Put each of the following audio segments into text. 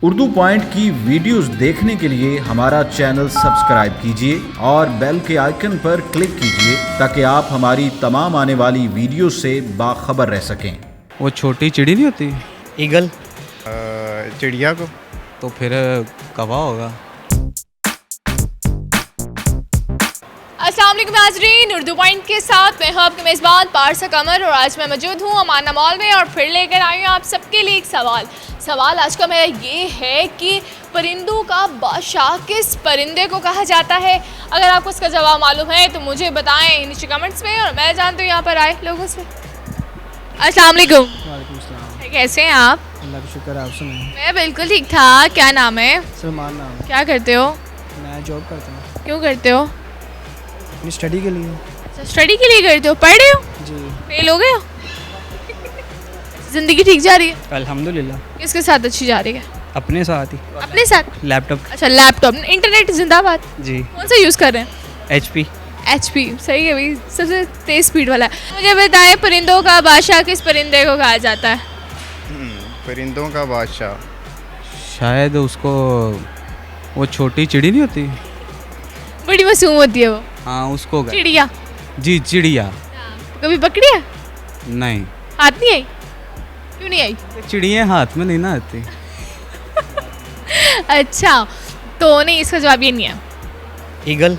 Urdu point की videos देखने के लिए हमारा चैनल सब्सक्राइब कीजिए और बेल के आइकन पर क्लिक कीजिए ताकि आप हमारी तमाम आने वाली वीडियो से बाखबर रह सकें। वो छोटी चिड़ी नहीं होती, ईगल। चिड़िया को तो फिर कौवा होगा। अस्सलाम वालेकुम नाज़रीन, उर्दू पॉइंट के साथ मैं हूं आपके मेज़बान पारसा कमर और आज मैं मौजूद हूं अमाना मॉल में और फिर लेकर आई हूं आप सबके लिए एक सवाल आज का मेरा ये है कि परिंदों का बादशाह किस परिंदे को कहा जाता है। अगर आपको इसका जवाब मालूम है तो मुझे बताएं नीचे कमेंट्स में और मैं जानती हूँ यहाँ पर आए लोगों से। अस्सलाम वालेकुम। वालेकुम सलाम। कैसे हैं आप? अल्लाह का शुक्र, आप सुनाएं। मैं बिल्कुल ठीक ठाक। क्या नाम है? सलमान नाम है। क्या करते हो? मैं जॉब करता हूँ क्यों करते हो? अपनी स्टडी के लिए। स्टडी के लिए करते हो? पढ़ रहे हो? जी फेल हो गए हो? जिंदगी ठीक जा रही है? अल्हम्दुलिल्लाह। किसके साथ अच्छी जा रही है? अपने साथ ही अपने साथ? लैपटॉप। अच्छा, लैपटॉप, इंटरनेट जिंदाबाद। जी। कौन सा यूज़ कर रहे हैं? HP। HP सही है भाई, सबसे तेज स्पीड वाला है। मुझे बताएं परिंदों का बादशाह किस परिंदे को कहा जाता है? परिंदों का बादशाह शायद उसको वो छोटी चिड़ी नहीं होती, बड़ी मासूम होती है वो। हाँ उसको चिड़िया। जी चिड़िया। कभी पकड़ी है? नहीं, हाथ नहीं आई? क्यों नहीं आई? चिड़िया हाथ में नहीं ना आती। अच्छा तो नहीं, इसका जवाब ये नहीं है। ईगल।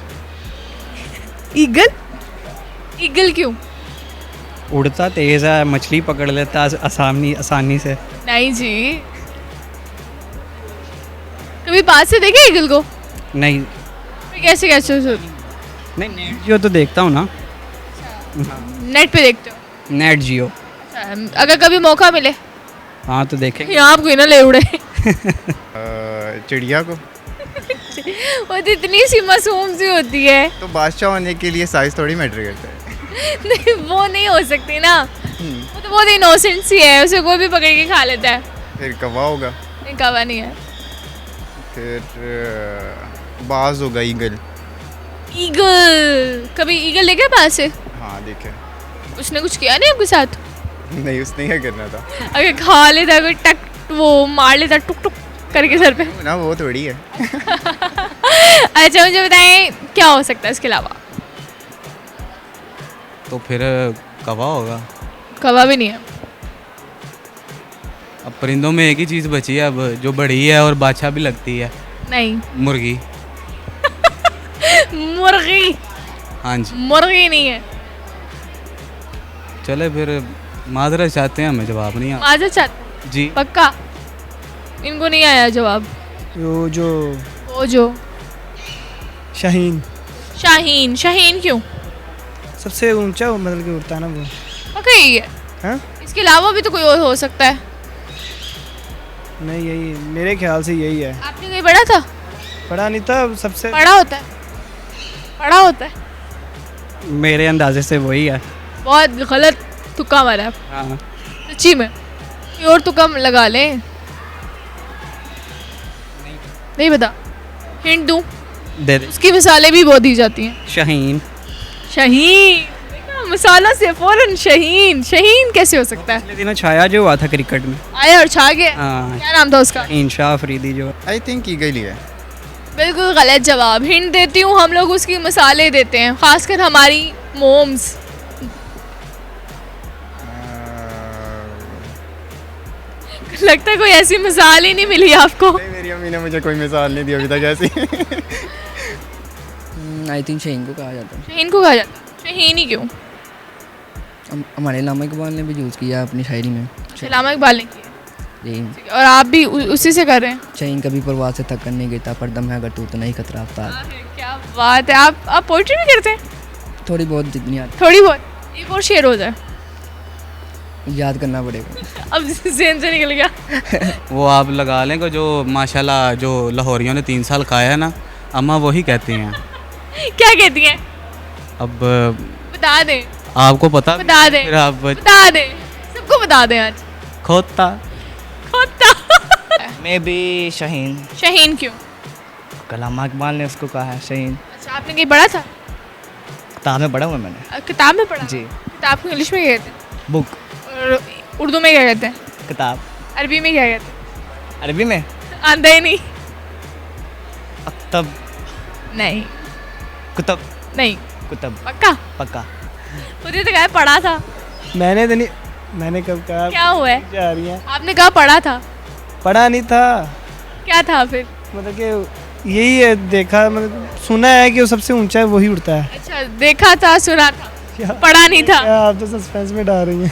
ईगल? ईगल क्यों? उड़ता तेज है, मछली पकड़ लेता है आसानी से। नहीं जी, कभी पास से देखे ईगल को? नहीं फिर कैसे नहीं, नेट जियो तो देखता हूँ ना। नेट पे देखते हो? नेट जियो। अगर कभी मौका मिले हाँ तो देखेंगे। यहाँ आपको ही ना ले उड़े। चिड़िया को वो तो इतनी सी मासूम सी होती है। तो बादशाह होने के लिए साइज थोड़ी मैटर करता है। नहीं वो नहीं हो सकती ना, वो तो बहुत इनोसेंट सी है, उसे कोई भी पकड़ के खा लेता है। फिर कौवा होगा। नहीं, कौवा नहीं है। फिर बाज होगा, ईगल। ईगल? कभी ईगल देखे पास से? हाँ देखे। उसने कुछ किया नहीं आपके साथ? नहीं, उसने क्या करना था। अगर खा लेता कोई, टक वो मार लेता टुक टुक करके सर पे। ना वो थोड़ी है। अच्छा मुझे बताएं क्या हो सकता है इसके अलावा? तो फिर कौवा होगा। कौवा भी नहीं है। अब परिंदों में एक ही चीज़ बची है अब, जो बड़ी है और बादशाह भी लगती है। नहीं। मुर्गी। मुर्गी? हाँ जी। मुर्गी नहीं है। चले फिर माजरत चाहते हैं, हमें जवाब नहीं आ। माजरत चाहते? जी पक्का? इनको नहीं आया जवाब? वो जो शाहीन। शाहीन? शाहीन क्यों? सबसे ऊंचा मतलब कि उड़ता है ना वो। पक्का यही है? हाँ? इसके अलावा भी तो कोई और हो सकता है। नहीं, यही मेरे ख्याल से यही है। आपने कहीं पढ़ा था? पढ़ा नहीं था सबसे। पढ़ा होता है। मेरे अंदाजे से वही है। बहुत गलत तुक्का मारा है। हाँ। सच्ची में कोई और तुक्का लगा ले। नहीं पता? हिंट दूं? दे दे। उसकी मिसालें भी बहुत दी जाती हैं। शाहीन। शाहीन? देखा, मिसालों से फौरन शाहीन। शाहीन कैसे हो सकता है? पिछले दिनों छाया जो हुआ था क्रिकेट में। आया और छा गया। हाँ। क्या नाम था उसका? शाहीन शाह अफरीदी जो। आई थिंक ईगल ही है। बिल्कुल गलत जवाब। हिंट देती हूँ, हम लोग उसकी मिसालें देते हैं, खासकर हमारी मोम्स। लगता है कोई ऐसी मिसाल ही नहीं मिली आपको। नहीं, मेरी अम्मी ने मुझे कोई मिसाल नहीं दी अभी तक ऐसी। आई थिंक शाहीन को कहा जाता है। शाहीन को कहा जाता है? शाहीन ही क्यों? हमारे अल्लामा इकबाल ने भी यूज़ किया अपनी शायरी में। अल्लामा इकबाल ने किया शाहीन। और आप भी उसी से कर रहे हैं? शाहीन कभी परवाज़ से थक कर नहीं गिरता, पर दम है अगर तू तो नहीं खतरा आफ्ताब। क्या बात है। आप पोइट्री भी करते हैं? थोड़ी बहुत जितनी आती थोड़ी बहुत। एक और शेर हो जाए। याद करना पड़ेगा। अब ज़हन से निकल गया। वो आप लगा लें कि जो माशाल्लाह जो लाहौरियों ने 3 साल खाया है ना, अम्मा वही कहती हैं। क्या कहती हैं? अब बता दें। आपको पता बता दें। फिर आप बता दें, सबको बता दें आज। खोता। मैं भी शाहीन। शाहीन क्यों? अल्लामा इकबाल ने उसको कहा है शाहीन। अच्छा, आपने कहीं पढ़ा था? किताब में पढ़ा हुआ मैंने। किताब में पढ़ा? जी। किताब को इंग्लिश में क्या कहते हैं? बुक। और उर्दू में क्या कहते हैं? किताब। अरबी में क्या कहते हैं? अरबी में आंदा ही नहीं। अक्तब नहीं कुतब नहीं कुतब पक्का? पक्का। मुझे तो कहा पढ़ा था। मैंने तो नहीं, मैंने कब कहा क्या हुआ है? जा रही हैं, आपने कहा पढ़ा था, पढ़ा नहीं था, क्या था फिर? मतलब कि यही है, देखा मतलब सुना है कि वो सबसे ऊंचा है वही उड़ता है। अच्छा, देखा था, सुना था, क्या पढ़ा नहीं था। क्या आप तो सस्पेंस में डाल रही हैं।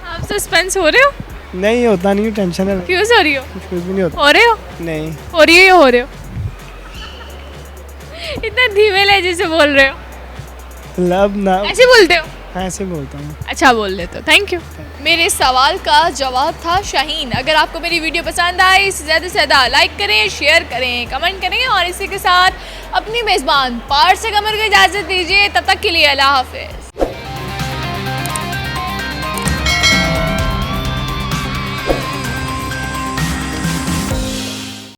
आप सस्पेंस हो रहे हो? नहीं होता नहीं, टेंशन है, फ्यूज हो रही हो? कुछ भी नहीं होता। हो रहे हो? नहीं हो रही हो या हो रहे हो? इतना धीमे लहजे से बोल रहे हो, लब ना, ऐसे बोलते हो? ऐसे बोलता हूँ। अच्छा बोल लेते हो, थैंक यू। मेरे सवाल का जवाब था शाहीन। अगर आपको मेरी वीडियो पसंद आई, इसे ज़्यादा से ज़्यादा लाइक करें, शेयर करें, कमेंट करें और इसी के साथ अपनी मेज़बान पारस कमर को इजाज़त दीजिए। तब तक के लिए अल्लाह हाफ़िज़।